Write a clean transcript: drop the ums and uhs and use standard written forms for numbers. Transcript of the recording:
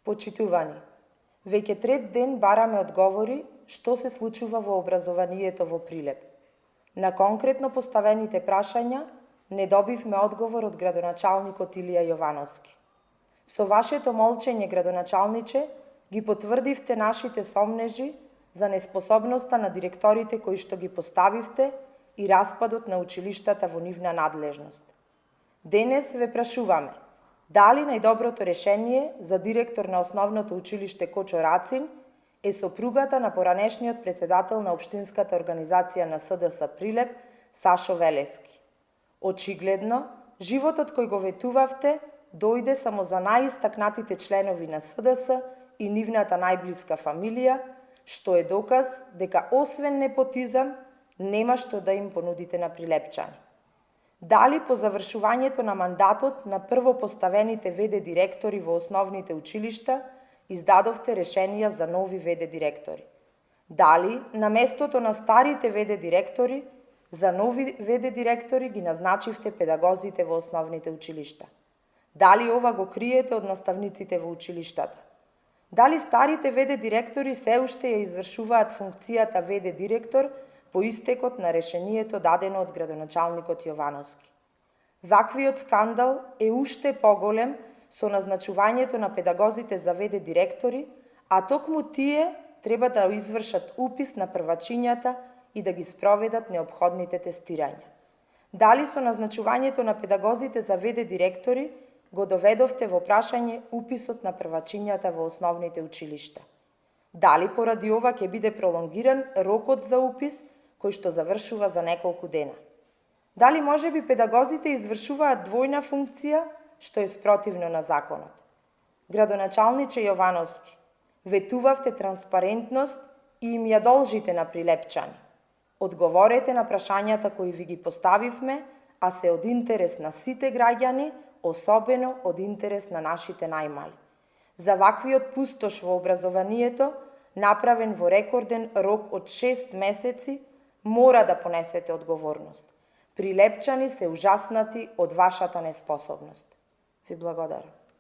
Почитувани, веќе трет ден бараме одговори што се случува во образованието во Прилеп. На конкретно поставените прашања не добивме одговор од градоначалникот Илија Јовановски. Со вашето молчење, градоначалниче, ги потврдивте нашите сомнежи за неспособноста на директорите кои што ги поставивте и распадот на училиштата во нивна надлежност. Денес ве прашуваме, дали најдоброто решение за директор на основното училиште Кочо Рацин е сопругата на поранешниот председател на Општинската организација на СДС Прилеп, Сашо Велески. Очигледно, животот кој го ветувавте дојде само за најистакнатите членови на СДС и нивната најблиска фамилија, што е доказ дека освен непотизам, нема што да им понудите на прилепчани. Дали по завршувањето на мандатот на прво поставените ВД директори во основните училишта издадовте решенија за нови ВД директори? Дали на местото на старите ВД директори за нови ВД директори ги назначивте педагозите во основните училишта? Дали ова го криете од наставниците во училиштата? Дали старите ВД директори се уште ја извршуваат функцијата ВД директор по истекот на решението дадено од градоначалникот Јовановски? Ваквиот скандал е уште поголем со назначувањето на педагозите за ВД директори, а токму тие треба да извршат упис на првачињата и да ги спроведат неопходните тестирања. Дали со назначувањето на педагозите за ВД директори го доведовте во прашање уписот на првачињата во основните училишта? Дали поради ова ќе биде пролонгиран рокот за упис, кој што завршува за неколку дена? Дали можеби педагозите извршуваат двојна функција, што е спротивно на законот? Градоначалниче Јовановски, ветувавте транспарентност и им ја должите на прилепчани. Одговорете на прашањата кои ви ги поставивме, а се од интерес на сите граѓани, особено од интерес на нашите најмали. За ваквиот пустош во образованието, направен во рекорден рок од 6 месеци, мора да понесете одговорност. Прилепчани се ужаснати од вашата неспособност. Ви благодарам.